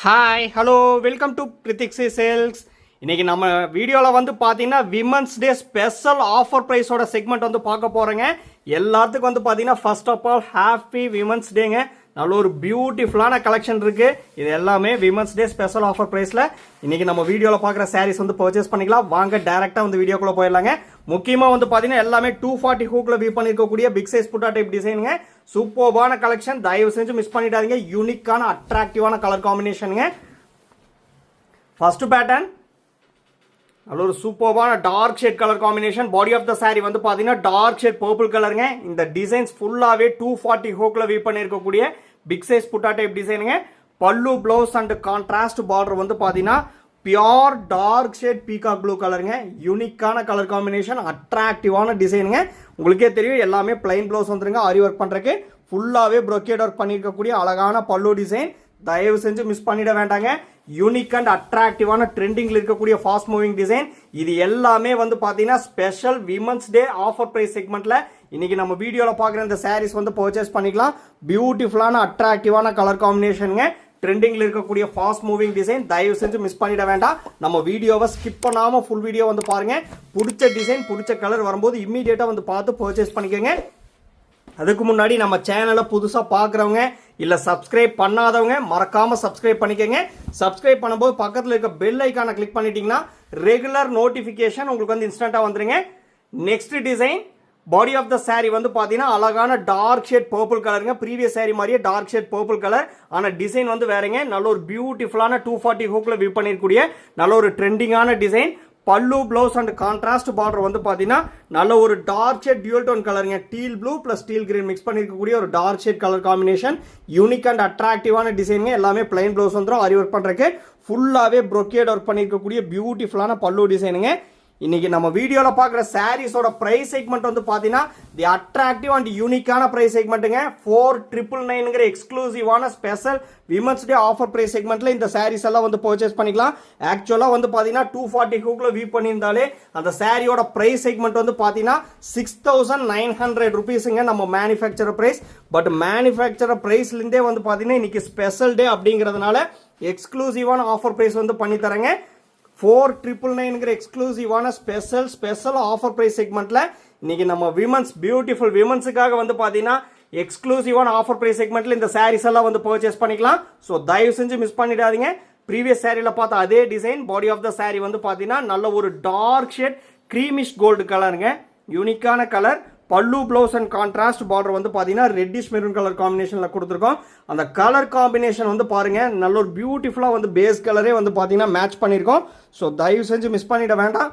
Hi hello welcome to பிரித்திக்ஸி sales. இன்றைக்கி நம்ம வீடியோவில் வந்து பார்த்தீங்கன்னா விமன்ஸ் டே ஸ்பெஷல் ஆஃபர் ப்ரைஸோட செக்மெண்ட் வந்து பார்க்க போகிறேங்க. எல்லாத்துக்கும் வந்து பார்த்தீங்கன்னா first of all happy women's டேங்க. நல்ல ஒரு பியூட்டிஃபுல்லான கலெக்ஷன் இருக்குது. இது எல்லாமே விமன்ஸ் டே ஸ்பெஷல் ஆஃபர் ப்ரைஸில் இன்றைக்கி நம்ம வீடியோவில் பார்க்குற சாரீஸ் வந்து பர்ச்சேஸ் பண்ணிக்கலாம். வாங்க டேரெக்டாக வந்து வீடியோக்குள்ளே போயிடலாங்க. முக்கியமாக வந்து பார்த்தீங்கன்னா எல்லாமே 240 ஹூக்கில் வியூ பண்ணியிருக்கக்கூடிய பிக் சைஸ் புட்டா டைப் டிசைனுங்க. சூப்பர்பான கலெக்ஷன், தயவு செஞ்சு மிஸ் பண்ணிடாதீங்க. யூனிக்கான அட்ராக்டிவான கலர் காம்பினேஷனுங்க. ஃபர்ஸ்ட் பேட்டர்ன் நல்ல ஒரு சூப்பர்பான dark shade colour combination. Body of the sorry வந்து பார்த்தீங்கன்னா டார்க் ஷேட் பர்பிள் கலருங்க. இந்த டிசைன்ஸ் ஃபுல்லாகவே 240 ஹூக்கில் வியூ பண்ணியிருக்கக்கூடிய பிக் சைஸ் புட்டா டைப் டிசைனுங்க. பல்லு பிளவுஸ் அண்ட் கான்ட்ராஸ்ட் பார்டர் வந்து பார்த்தீங்கன்னா pure dark shade peacock blue கலருங்க. யூனிக்கான கலர் காம்பினேஷன், அட்ராக்டிவான டிசைனுங்க. உங்களுக்கே தெரியும் எல்லாமே பிளைன் ப்ளவுஸ் வந்துருங்க. ஆரி ஒர்க் பண்ணுறதுக்கு ஃபுல்லாகவே ப்ரொக்கேட் ஒர்க் பண்ணியிருக்கக்கூடிய அழகான பல்லு டிசைன். தயவு செஞ்சு மிஸ் பண்ணிட வேண்டாங்க. யூனிக் அண்ட் அட்ராக்டிவான ட்ரெண்டிங்கில் இருக்கக்கூடிய ஃபாஸ்ட் மூவிங் டிசைன். இது எல்லாமே வந்து பார்த்தீங்கன்னா special women's day offer price செக்மெண்ட்டில் இன்னைக்கு நம்ம வீடியோவில் பார்க்குற இந்த சாரீஸ் வந்து பர்ச்சேஸ் பண்ணிக்கலாம். பியூட்டிஃபுல்லான அட்ராக்டிவான கலர் காம்பினேஷனுங்க. ட்ரெண்டிங்கில் இருக்கக்கூடிய ஃபாஸ்ட் மூவிங் டிசைன். தயவு செஞ்சு மிஸ் பண்ணிட வேண்டாம். நம்ம வீடியோவை ஸ்கிப் பண்ணாமல் ஃபுல் வீடியோ வந்து பாருங்கள். பிடிச்ச டிசைன் பிடிச்ச கலர் வரும்போது இம்மீடியட்டாக வந்து பார்த்து பர்ச்சேஸ் பண்ணிக்கோங்க. அதுக்கு முன்னாடி நம்ம சேனலை புதுசாக பார்க்குறவங்க இல்லை சப்ஸ்கிரைப் பண்ணாதவங்க மறக்காமல் சப்ஸ்கிரைப் பண்ணிக்கோங்க. சப்ஸ்கிரைப் பண்ணும்போது பக்கத்தில் இருக்க பெல் ஐக்கானை கிளிக் பண்ணிட்டீங்கன்னா ரெகுலர் நோட்டிஃபிகேஷன் உங்களுக்கு வந்து இன்ஸ்டண்ட்டாக வந்துருங்க. Next design body of the sorry வந்து பார்த்தீங்கன்னா அழகான டார்க் ஷேட் பர்பிள் கலருங்க. ப்ரீவியஸ் சாரி மாதிரியே டார்க் ஷேட் பர்பிள் கலர், ஆனால் டிசைன் வந்து வேறங்க. நல்ல ஒரு பியூட்டிஃபுல்லான 240 ஹூக்கில் வியூ பண்ணிருக்கூடிய நல்ல ஒரு ட்ரெண்டிங்கான டிசைன். பல்லு பிளவுஸ் அண்ட் கான்ட்ராஸ்ட் பார்டர் வந்து பார்த்தீங்கன்னா நல்ல ஒரு டார்க் ஷேட் டியூல் டோன் கலருங்க. Teal blue plus teal green mix பண்ணிருக்கக்கூடிய ஒரு dark shade colour combination. Unique and அட்ராக்டிவான டிசைனுங்க. எல்லாமே பிளைன் பிளவுஸ் வந்துடும். ஆரி ஒர்க் பண்ணுறதுக்கு ஃபுல்லாகவே ப்ரொக்கேட் ஒர்க் பண்ணியிருக்கக்கூடிய பியூட்டிஃபுல்லான பல்லு டிசைனுங்க. இன்னைக்கு நம்ம வீடியோவில் பார்க்குற சாரீஸோட ப்ரைஸ் செக்மெண்ட் வந்து பார்த்தீங்கன்னா தி அட்ராக்டிவ் அண்ட் யூனிக்கான ப்ரைஸ் செக்மெண்ட்டுங்க. 4999ங்கிற எக்ஸ்க்ளூசிவான special women's day offer price செக்மெண்ட்டில் இந்த சாரீஸ் எல்லாம் வந்து பர்ச்சேஸ் பண்ணிக்கலாம். ஆக்சுவலாக வந்து பார்த்தீங்கன்னா 240 ஹூக்கில் வியூ பண்ணியிருந்தாலே அந்த சாரியோட ப்ரைஸ் செக்மெண்ட் வந்து பார்த்தீங்கன்னா 6900 ருபீஸுங்க நம்ம மேனுஃபேக்சர் ப்ரைஸ். பட் மேனுஃபேக்சர் ப்ரைஸ்லேருந்தே வந்து பார்த்தீங்கன்னா இன்னைக்கு ஸ்பெஷல் டே அப்படிங்கிறதுனால எக்ஸ்க்ளூசிவான ஆஃபர் ப்ரைஸ் வந்து பண்ணி தரேங்க. 4999ங்கிற எக்ஸ்க்ளூசிவான ஸ்பெஷல் ஆஃபர் ப்ரைஸ் செக்மெண்ட்டில் இன்னைக்கு நம்ம விமன்ஸ் பியூட்டிஃபுல் விமன்ஸுக்காக வந்து பார்த்தீங்கன்னா எக்ஸ்க்ளூசிவான ஆஃபர் ப்ரைஸ் செக்மெண்ட்டில் இந்த சாரீஸ் எல்லாம் வந்து பர்ச்சேஸ் பண்ணிக்கலாம். ஸோ தயவு செஞ்சு மிஸ் பண்ணிடாதீங்க. ப்ரீவியஸ் சாரியில் பார்த்த அதே design. Body of the sorry வந்து பார்த்தீங்கன்னா நல்ல ஒரு டார்க் ஷேட் க்ரீமிஷ் கோல்டு கலருங்க. யூனிக்கான கலர். பல்லு பிளவுஸ் அண்ட் கான்ட்ராஸ்ட் பார்டர் வந்து பார்த்தீங்கன்னா ரெட்டிஷ் மெரூன் கலர் காம்பினேஷனில் கொடுத்துருக்கோம். அந்த கலர் காம்பினேஷன் வந்து பாருங்க நல்ல ஒரு பியூட்டிஃபுல்லாக வந்து பேஸ் கலரே வந்து பார்த்தீங்கன்னா மேட்ச் பண்ணியிருக்கோம். ஸோ தயவு செஞ்சு மிஸ் பண்ணிட வேண்டாம்.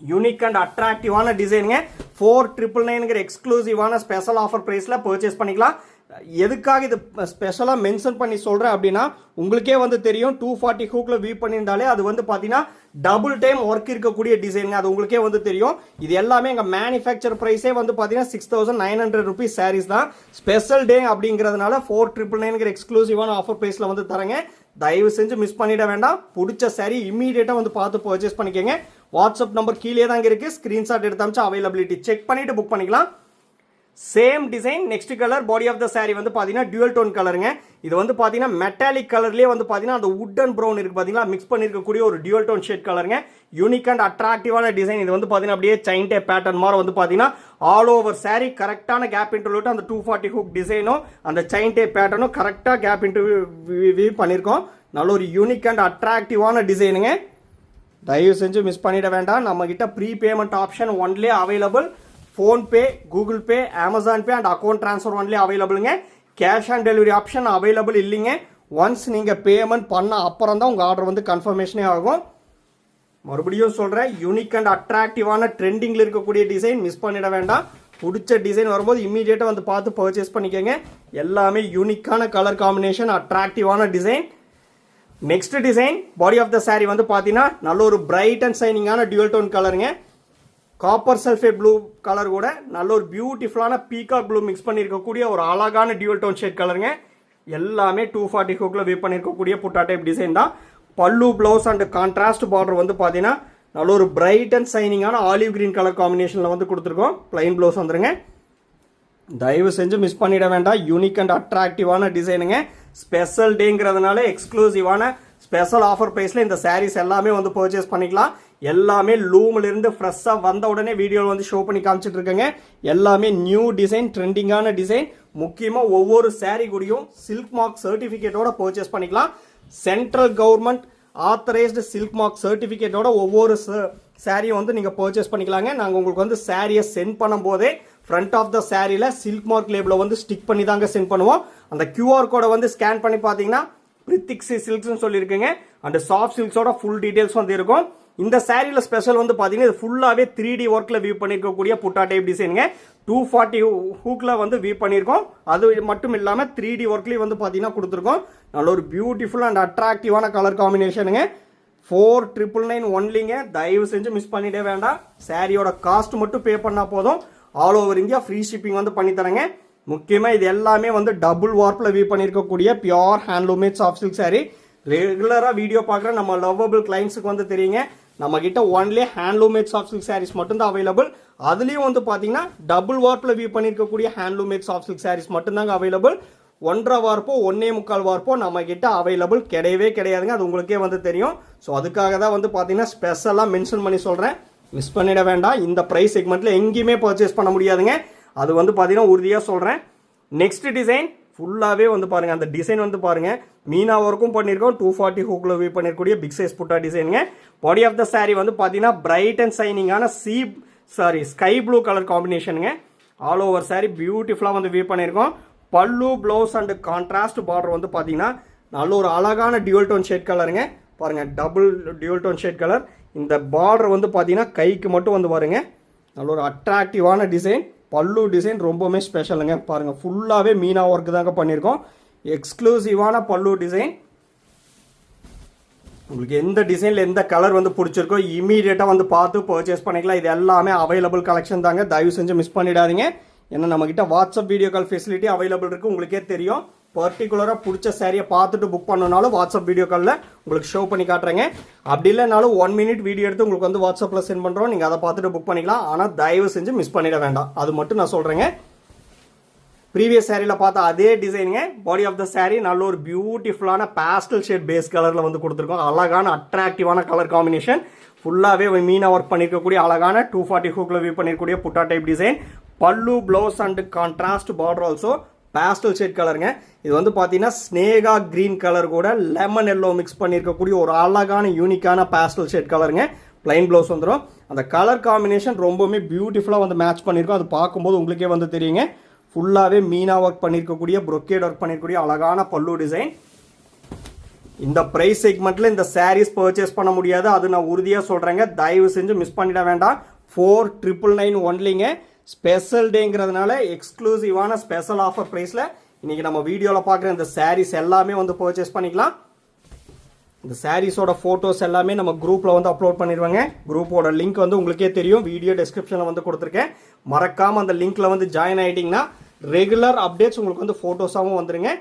யூனிக் அண்ட் அட்ராக்டிவான டிசைனுங்க. 4999ங்கிற எக்ஸ்க்ளூசிவான ஸ்பெஷல் ஆஃபர் ப்ரைஸில் பர்ச்சேஸ் பண்ணிக்கலாம். எதுக்காக இது ஸ்பெஷலாக மென்ஷன் பண்ணி சொல்கிறேன் அப்படின்னா உங்களுக்கே வந்து தெரியும் 240 ஹூக்கில் வியூ பண்ணியிருந்தாலே அது வந்து பார்த்தீங்கன்னா டபுள் டைம் ஒர்க் இருக்கக்கூடிய டிசைனுங்க. அது உங்களுக்கே வந்து தெரியும். இது எல்லாமே எங்கள் மேனுஃபேக்சர் ப்ரைஸே வந்து பார்த்தீங்கன்னா 6900 ருபீஸ் சாரீஸ் தான். ஸ்பெஷல் டே அப்படிங்கிறதுனால 4999ங்கிற எக்ஸ்க்ளூசிவான ஆஃபர் ப்ரைஸில் வந்து தரேங்க. தயவு செஞ்சு மிஸ் பண்ணிட வேண்டாம். பிடிச்ச சாரி இம்மீடியட்டாக வந்து பார்த்து பர்ச்சேஸ் பண்ணிக்கோங்க. வாட்ஸ்அப் நம்பர் கீழே தாங்க இருக்குது. ஸ்க்ரீன்ஷாட் எடுத்து அமிச்சு அவைலபிலிட்டி செக் பண்ணிவிட்டு புக் பண்ணிக்கலாம். Same design. Next colour body of the sorry வந்து பார்த்தீங்கன்னா டியூல் டோன் கலருங்க. இது வந்து பார்த்தீங்கன்னா மெட்டாலிக் கலர்லேயே வந்து பார்த்தீங்கன்னா அந்த வுட் அண்ட் ப்ரௌன் இருக்குது பார்த்தீங்களா, மிக்ஸ் பண்ணியிருக்கக்கூடிய ஒரு டியூல் டோன் ஷேட் கலருங்க. யூனிக் அண்ட் அட்ராக்டிவான டிசைன். இது வந்து பார்த்தீங்கன்னா அப்படியே செயின் டே பேட்டர்ன் மாதிரி வந்து பார்த்தீங்கன்னா ஆல் ஓவர் சாரி கரெக்டான கேப் இன்டர்வியூ அந்த 240 ஹூக் டிசைனும் அந்த செயின் டே பேட்டர்னும் கரெக்டாக கேப் இன்டர்வியூ பண்ணியிருக்கோம். நல்ல ஒரு யூனிக் அண்ட் அட்ராக்டிவான டிசைனுங்க. தயவு செஞ்சு மிஸ் பண்ணிட வேண்டாம். நம்மக்கிட்ட pre payment option only available. PhonePe, Google Pay, Amazon Pay and account transfer ஒன்லேயே அவைலபிளுங்க. Cash on delivery option available இல்லைங்க. ஒன்ஸ் நீங்கள் பேமெண்ட் பண்ண அப்புறம் தான் உங்கள் ஆர்டர் வந்து கன்ஃபர்மேஷனே ஆகும். மறுபடியும் சொல்கிறேன், யூனிக் அண்ட் அட்ராக்டிவான ட்ரெண்டிங்கில் இருக்கக்கூடிய டிசைன் மிஸ் பண்ணிட வேண்டாம். பிடிச்ச டிசைன் வரும்போது இம்மீடியட்டாக வந்து பார்த்து பர்ச்சேஸ் பண்ணிக்கோங்க. எல்லாமே யூனிக்கான கலர் காம்பினேஷன், அட்ராக்டிவான design. Next design body of the sorry வந்து பார்த்தீங்கன்னா நல்ல ஒரு பிரைட் அண்ட் சைனிங்கான டியூல் டோன் கலருங்க. காப்பர் சல்ஃபேட் ப்ளூ கலர் கூட நல்ல ஒரு பியூட்டிஃபுல்லான பீகாக் ப்ளூ மிக்ஸ் பண்ணியிருக்கக்கூடிய ஒரு அழகான டியூல் டோன் ஷேட் கலருங்க. எல்லாமே 240 ஹூக்கில் வியூ பண்ணியிருக்கக்கூடிய புட்டா டைப் டிசைன் தான். பல்லு பிளவுஸ் அண்ட் கான்ட்ராஸ்ட் பார்டர் வந்து பார்த்தீங்கன்னா நல்ல ஒரு பிரைட் அண்ட் சைனிங்கான ஆலிவ் கிரீன் கலர் காம்பினேஷனில் வந்து கொடுத்துருக்கோம். பிளைன் ப்ளவுஸ் வந்துருங்க. தயவு செஞ்சு மிஸ் பண்ணிட வேண்டாம். யூனிக் அண்ட் அட்ராக்டிவான டிசைனுங்க. ஸ்பெஷல் டேங்கிறதுனால எக்ஸ்க்ளூசிவான ஸ்பெஷல் ஆஃபர் ப்ரைஸில் இந்த சாரீஸ் எல்லாமே வந்து பர்ச்சேஸ் பண்ணிக்கலாம். எல்லாமே லூம்ல இருந்து ஃப்ரெஷ்ஷாக வந்த உடனே வீடியோவில் வந்து ஷோ பண்ணி காமிச்சிட்டு இருக்கேங்க. எல்லாமே நியூ டிசைன், ட்ரெண்டிங்கான டிசைன். முக்கியமாக ஒவ்வொரு சாரீ கூடயும் சில்க் மார்க் சர்டிஃபிகேட்டோட பர்ச்சேஸ் பண்ணிக்கலாம். Central government authorised silk mark சர்டிஃபிகேட்டோட ஒவ்வொரு சாரியும் வந்து நீங்கள் பர்ச்சேஸ் பண்ணிக்கலாங்க. நாங்கள் உங்களுக்கு வந்து சாரியை சென்ட் பண்ணும் போதே ஃப்ரண்ட் ஆஃப் த சாரியில் சில்க் மார்க் லேபிளை வந்து ஸ்டிக் பண்ணி தாங்க சென்ட் பண்ணுவோம். அந்த QR கோடை வந்து ஸ்கேன் பண்ணி பார்த்தீங்கன்னா பிரித்திக்ஸி சில்க்ஸ்னு சொல்லியிருக்குங்க. அண்ட் சாஃப்ட் சில்க்ஸோட ஃபுல் டீடைல்ஸ் வந்து இருக்கும். இந்த சாரியில் ஸ்பெஷல் வந்து பார்த்தீங்கன்னா இது ஃபுல்லாகவே 3D ஒர்க்கில் வியூ பண்ணியிருக்கக்கூடிய புட்டா டைப் டிசைனுங்க. 240 ஹூக்கில் வந்து வியூ பண்ணியிருக்கோம். அது மட்டும் இல்லாமல் 3D ஒர்க்லேயும் வந்து பார்த்தீங்கன்னா கொடுத்துருக்கோம். நல்ல ஒரு பியூட்டிஃபுல் அண்ட் அட்ராக்டிவான கலர் காம்பினேஷனுங்க. 4999 ஒன்லிங்க. தயவு செஞ்சு மிஸ் பண்ணிடவே வேண்டாம். சாரியோட காஸ்ட் மட்டும் பே பண்ணால் போதும். All over India free shipping வந்து பண்ணித்தரேங்க. முக்கியமாக இது எல்லாமே வந்து டபுள் வார்ப்பில் வியூ பண்ணியிருக்கக்கூடிய pure handloom made soft silk sari. ரெகுலராக வீடியோ பார்க்குற நம்ம லவ்வபிள் கிளைண்ட்ஸுக்கு வந்து தெரியுங்க, நம்ம கிட்ட only handloom made soft silk sarees மட்டும்தான் அவைலபிள். அதுலேயும் வந்து பார்த்தீங்கன்னா டபுள் வார்ப்பில் வியூ பண்ணியிருக்கக்கூடிய ஹேண்ட்லூமேட் சாஃப்ட் சில்க் சாரீஸ் மட்டும்தாங்க அவைலபிள். 1.5 வார்ப்போ 1.25 வார்ப்போ நம்ம கிட்ட அவைலபிள் கிடையவே கிடையாதுங்க. அது உங்களுக்கே வந்து தெரியும். ஸோ அதுக்காக தான் வந்து பார்த்தீங்கன்னா ஸ்பெஷலாக மென்ஷன் பண்ணி சொல்கிறேன். மிஸ் பண்ணிட வேண்டாம். இந்த ப்ரைஸ் செக்மெண்ட்டில் எங்கேயுமே பர்ச்சேஸ் பண்ண முடியாதுங்க. அது வந்து பார்த்தீங்கன்னா உறுதியாக சொல்கிறேன். நெக்ஸ்ட் டிசைன் ஃபுல்லாகவே வந்து பாருங்கள். அந்த டிசைன் வந்து பாருங்கள், மீனா ஒர்க்கும் பண்ணியிருக்கோம். 240 ஹூக்கில் வியூ பண்ணிருக்கக்கூடிய பிக் சைஸ் புட்டா டிசைனுங்க. பாடி ஆஃப் த சாரீ வந்து பார்த்தீங்கன்னா பிரைட் அண்ட் சைனிங்கான ஸ்கை ப்ளூ கலர் காம்பினேஷனுங்க. ஆல் ஓவர் சாரீ பியூட்டிஃபுல்லாக வந்து வியூ பண்ணியிருக்கோம். பல்லு, ப்ளவுஸ் அண்ட் கான்ட்ராஸ்ட் பார்டர் வந்து பார்த்தீங்கன்னா நல்ல ஒரு அழகான டியூல் டோன் ஷேட் கலருங்க. பாருங்கள், double dual tone shade colour. இந்த பார்டர் வந்து பார்த்தீங்கன்னா கைக்கு மட்டும் வந்து பாருங்க, நல்ல ஒரு அட்ராக்டிவான டிசைன். பல்லு டிசைன் ரொம்பவுமே ஸ்பெஷலுங்க. பாருங்கள், ஃபுல்லாகவே மீனா ஒர்க்கு தாங்க பண்ணியிருக்கோம். எக்ஸ்க்ளூசிவான பல்லு டிசைன். உங்களுக்கு எந்த டிசைனில் எந்த கலர் வந்து பிடிச்சிருக்கோ இமீடியட்டாக வந்து பார்த்து பர்ச்சேஸ் பண்ணிக்கலாம். இது எல்லாமே அவைலபிள் கலெக்ஷன் தாங்க. தயவு செஞ்சு மிஸ் பண்ணிடாதீங்க. ஏன்னா நம்மக்கிட்ட WhatsApp video call facility available இருக்குது. உங்களுக்கே தெரியும். பர்டிகுலராக பிடிச்ச சாரியை பார்த்துட்டு புக் பண்ணனாலும் வாட்ஸ்அப் வீடியோ காலில் உங்களுக்கு ஷோ பண்ணி காட்டுறேங்க. அப்படி இல்லைனாலும் 1 மினிட் வீடியோ எடுத்து உங்களுக்கு வந்து வாட்ஸ்அப்பில் சென்ட் பண்ணுறோம். நீங்கள் அதை பார்த்துட்டு புக் பண்ணிக்கலாம். ஆனால் தயவு செஞ்சு மிஸ் பண்ணிட வேண்டாம். அது மட்டும் நான் சொல்கிறேங்க. ப்ரீவியஸ் சாரியில் பார்த்தா அதே டிசைனுங்க. பாடி ஆஃப் த சாரீ நல்ல ஒரு பியூட்டிஃபுல்லான பேஸ்டல் ஷேட் பேஸ் கலரில் வந்து கொடுத்துருக்கோம். அழகான அட்ராக்டிவான கலர் காம்பினேஷன். ஃபுல்லாகவே மீனா ஒர்க் பண்ணியிருக்கக்கூடிய அழகான 240 ஹூக்கில் வியூ பண்ணியிருக்கக்கூடிய புட்டா டைப் டிசைன். பல்லு, blouse and contrast border also pastel shade கலருங்க. இது வந்து பார்த்தீங்கன்னா ஸ்னேகா கிரீன் கலர் கூட லெமன் எல்லோ மிக்ஸ் பண்ணியிருக்கக்கூடிய ஒரு அழகான யூனிக்கான பேஸ்டல் ஷேட் கலருங்க. பிளைன் ப்ளவுஸ் வந்துடும். அந்த கலர் காம்பினேஷன் ரொம்பவுமே பியூட்டிஃபுல்லாக வந்து மேட்ச் பண்ணியிருக்கோம். அது பார்க்கும்போது உங்களுக்கே வந்து தெரியுங்க. ஃபுல்லாகவே மீனா ஒர்க் பண்ணியிருக்கக்கூடிய ப்ரொக்கேட் ஒர்க் பண்ணியிருக்கக்கூடிய அழகான பல்லு டிசைன். இந்த ப்ரைஸ் செக்மெண்ட்டில் இந்த சாரீஸ் பர்ச்சேஸ் பண்ண முடியாது. அது நான் உறுதியாக சொல்கிறேங்க. தயவு செஞ்சு மிஸ் பண்ணிட வேண்டாம். 4999 ஒன்லிங்க. ஸ்பெஷல் டேங்கிறதுனால எக்ஸ்க்ளூசிவான ஸ்பெஷல் ஆஃபர் ப்ரைஸில் இன்றைக்கி நம்ம வீடியோவில் பார்க்குற இந்த சாரீஸ் எல்லாமே வந்து பர்ச்சேஸ் பண்ணிக்கலாம். இந்த சாரீஸோட ஃபோட்டோஸ் எல்லாமே நம்ம குரூப்பில் வந்து அப்லோட் பண்ணிடுவாங்க. குரூப்போட லிங்க் வந்து உங்களுக்கே தெரியும். வீடியோ டிஸ்கிரிப்ஷனில் வந்து கொடுத்துருக்கேன். மறக்காமல் அந்த லிங்க்கில் வந்து ஜாயின் ஆகிட்டிங்கன்னா ரெகுலர் அப்டேட்ஸ் உங்களுக்கு வந்து ஃபோட்டோஸாகவும் வந்துருங்க.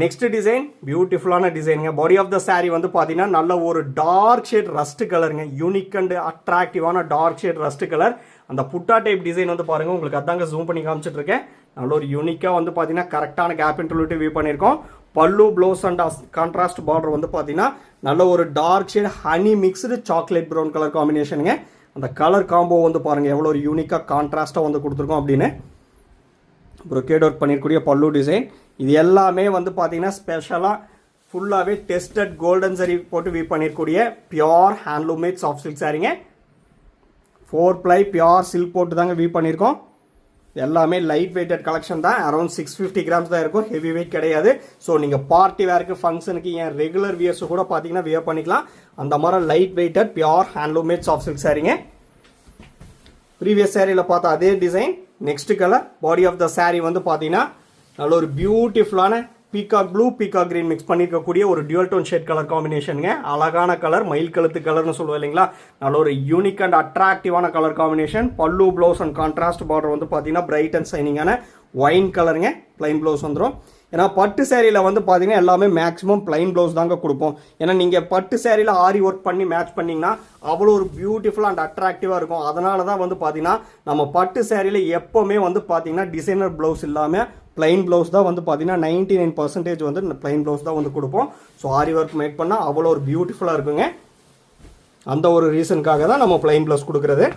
நெக்ஸ்ட் டிசைன் பியூட்டிஃபுல்லான டிசைனுங்க. பாடி ஆஃப் த சாரீ வந்து பார்த்தீங்கன்னா நல்ல ஒரு டார்க் ஷேட் ரஸ்ட் கலருங்க. யூனிக் அண்ட் அட்ராக்டிவான டார்க் ஷேட் ரஸ்ட் கலர். அந்த புட்டா டைப் டிசைன் வந்து பாருங்கள், உங்களுக்கு அதாங்க ஜூம் பண்ணி காமிச்சிட்டு இருக்கேன். நல்ல ஒரு யூனிக்காக வந்து பார்த்தீங்கன்னா கரெக்டான கேப் இன்டர்வியூ வியூ பண்ணியிருக்கோம். பல்லு, ப்ளவுஸ் அண்ட் கான்ட்ராஸ்ட் பார்டர் வந்து பார்த்தீங்கன்னா நல்ல ஒரு dark shade honey mixed chocolate brown colour காம்பினேஷனுங்க. அந்த கலர் காம்போ வந்து பாருங்கள் எவ்வளோ ஒரு யூனிக்காக கான்ட்ராஸ்ட்டாக வந்து கொடுத்துருக்கோம் அப்படின்னு. ப்ரொக்கேட் ஒர்க் பண்ணியிருக்கக்கூடிய பல்லு டிசைன். இது எல்லாமே வந்து பார்த்தீங்கன்னா ஸ்பெஷலாக ஃபுல்லாகவே டெஸ்டட் கோல்டன் சரி போட்டு வியூ பண்ணியிருக்கூடிய பியோர் ஹேண்ட்லூமேட் சாஃப்ட் சில்க் சாரீங்க. 4 ply பியோர் சில்க் போட்டு தாங்க வியூ பண்ணியிருக்கோம். எல்லாமே லைட் வெயிட்டட் கலெக்ஷன் தான். அரௌண்ட் 650 கிராம்ஸ் தான் இருக்கும். ஹெவி வெயிட் கிடையாது. ஸோ நீங்கள் பார்ட்டி வேருக்கு, ஃபங்க்ஷனுக்கு, ஏன் ரெகுலர் வியர்ஸு கூட பார்த்தீங்கன்னா வியர் பண்ணிக்கலாம். அந்த மாதிரி light weighted pure handloom made soft silk சாரீங்க. ப்ரீவியஸ் சாரியில் பார்த்தா அதே design. Next colour. Body of the sari வந்து பார்த்தீங்கன்னா நல்ல ஒரு பியூட்டிஃபுல்லான peacock blue, peacock green mix பண்ணியிருக்கக்கூடிய ஒரு டியூல் டோன் ஷேட் கலர் காம்பினேஷனுங்க. அழகான கலர், மயில் கழுத்து கலர்னு சொல்லுவோம் இல்லைங்களா. நல்ல ஒரு யூனிக் அண்ட் அட்ராக்டிவான colour combination. Pallu, blouse and contrast border வந்து பார்த்தீங்கன்னா பிரைட் அண்ட் சைனிங்கான ஒயின் கலருங்க. பிளைன் ப்ளவுஸ் வந்துடும். ஏன்னா பட்டு சேரீயில் வந்து பார்த்தீங்கன்னா எல்லாமே மேக்ஸிமம் பிளைன் ப்ளவுஸ் தாங்க கொடுப்போம். ஏன்னா நீங்கள் பட்டு சேரீயில் ஆரி ஒர்க் பண்ணி மேட்ச் பண்ணிங்கன்னா அவ்வளோ ஒரு பியூட்டிஃபுல் அண்ட் அட்ராக்டிவாக இருக்கும். அதனால தான் வந்து பார்த்தீங்கன்னா நம்ம பட்டு சேரீயில் எப்போவுமே வந்து பார்த்தீங்கன்னா டிசைனர் ப்ளவுஸ் இல்லாமல் பிளைன் ப்ளவுஸ் தான் வந்து பார்த்தீங்கன்னா 99% வந்து பிளைன் ப்ளவுஸ் தான் வந்து கொடுப்போம். ஸோ ஆரி ஒர்க் மேக் பண்ணால் அவ்வளோ ஒரு பியூட்டிஃபுல்லாக இருக்குங்க. அந்த ஒரு ரீசனுக்காக தான் நம்ம பிளைன் ப்ளவுஸ் கொடுக்குறது.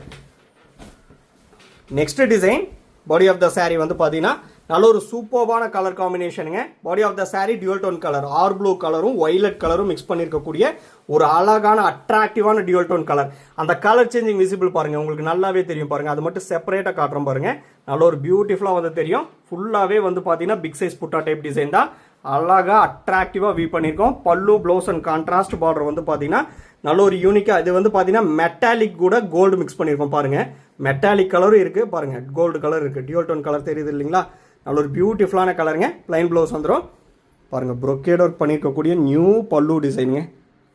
Next design body of the sari வந்து பார்த்தீங்கன்னா நல்ல ஒரு சூப்பர்வான கலர் காம்பினேஷனுங்க. Body of the sari dual tone colour, or blue கலரும் ஒய்லட் கலரும் மிக்ஸ் பண்ணியிருக்கக்கூடிய ஒரு அழகான அட்ராக்டிவான டியூல் டோன் கலர். அந்த கலர் சேஞ்சிங் விசிபிள் பாருங்கள், உங்களுக்கு நல்லாவே தெரியும் பாருங்கள். அது மட்டும் செப்பரேட்டாக காட்டுறோம் பாருங்கள், நல்ல ஒரு பியூட்டிஃபுல்லாக வந்து தெரியும். ஃபுல்லாகவே வந்து பார்த்தீங்கன்னா பிக் சைஸ் புட்டா டைப் டிசைன் தான். அழகாக அட்ராக்டிவாக வீவ் பண்ணியிருக்கோம். பல்லு ப்ளவுஸ் அண்ட் கான்ட்ராஸ்ட் பார்டர் வந்து பார்த்தீங்கன்னா நல்ல ஒரு யூனிக்காக, இது வந்து பார்த்தீங்கன்னா மெட்டாலிக் கூட கோல்டு மிக்ஸ் பண்ணியிருக்கோம் பாருங்கள். மெட்டாலிக் கலரும் இருக்குது பாருங்கள், கோல்டு கலர் இருக்குது, டியூல் டோன் கலர் தெரியுது இல்லைங்களா? நல்ல ஒரு பியூட்டிஃபுல்லான கலருங்க. பிளைன் ப்ளவுஸ் வந்துடும் பாருங்கள். ப்ரொக்கேட் ஒர்க் பண்ணியிருக்கக்கூடிய நியூ பல்லு டிசைனுங்க,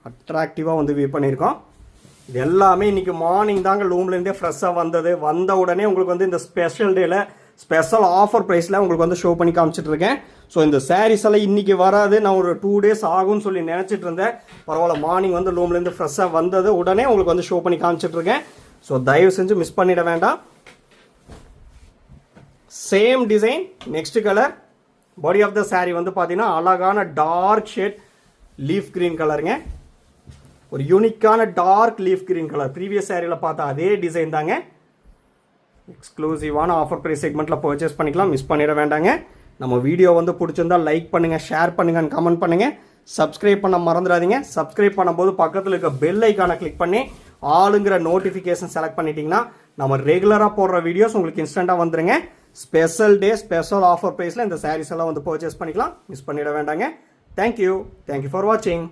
அட்ராக்டிவாக வந்து வீவ் பண்ணியிருக்கோம். இது எல்லாமே இன்றைக்கி மார்னிங் தாங்க லூம்லேருந்தே ஃப்ரெஷ்ஷாக வந்தது. வந்த உடனே உங்களுக்கு வந்து இந்த ஸ்பெஷல் டேயில் ஸ்பெஷல் ஆஃபர் ப்ரைஸில் உங்களுக்கு வந்து ஷோ பண்ணி காமிச்சிட்ருக்கேன். ஸோ இந்த சாரீஸ் எல்லாம் இன்றைக்கி வராது, நான் ஒரு 2 days ஆகும்னு சொல்லி நினச்சிட்டு இருந்தேன். பரவாயில்ல, மார்னிங் வந்து லூம்லேருந்து ஃப்ரெஷ்ஷாக வந்தது உடனே உங்களுக்கு வந்து ஷோ பண்ணி காமிச்சிட்ருக்கேன். ஸோ தயவு செஞ்சு மிஸ் பண்ணிட வேண்டாம். Same design, next colour. Body of the sari வந்து பார்த்தீங்கன்னா அழகான டார்க் ஷேட் லீஃப் கிரீன் கலருங்க. ஒரு யூனிக்கான dark leaf green colour. Previous சாரியில் பார்த்தா அதே டிசைன் தாங்க. எக்ஸ்க்ளூசிவான ஆஃபர் ப்ரைஸ் செக்மெண்ட்டில் பர்ச்சேஸ் பண்ணிக்கலாம், மிஸ் பண்ணிட வேண்டாங்க. நம்ம வீடியோ வந்து பிடிச்சிருந்தால் லைக் பண்ணுங்கள், ஷேர் பண்ணுங்கன்னு கமெண்ட் பண்ணுங்கள். சப்ஸ்கிரைப் பண்ண மறந்துடாதீங்க. சப்ஸ்கிரைப் பண்ணும்போது பக்கத்தில் இருக்க பெல் ஐக்கானை கிளிக் பண்ணி ஆளுங்கிற நோட்டிஃபிகேஷன் செலக்ட் பண்ணிட்டீங்கன்னா நம்ம ரெகுலராக போடுற வீடியோஸ் உங்களுக்கு இன்ஸ்டண்ட்டாக வந்துருங்க. ஸ்பெஷல் டே ஸ்பெஷல் ஆஃபர் ப்ரைஸில் இந்த சாரீஸ் எல்லாம் வந்து பர்ச்சேஸ் பண்ணிக்கலாம், மிஸ் பண்ணிட வேண்டாங்க. தேங்க்யூ ஃபார் வாட்சிங்.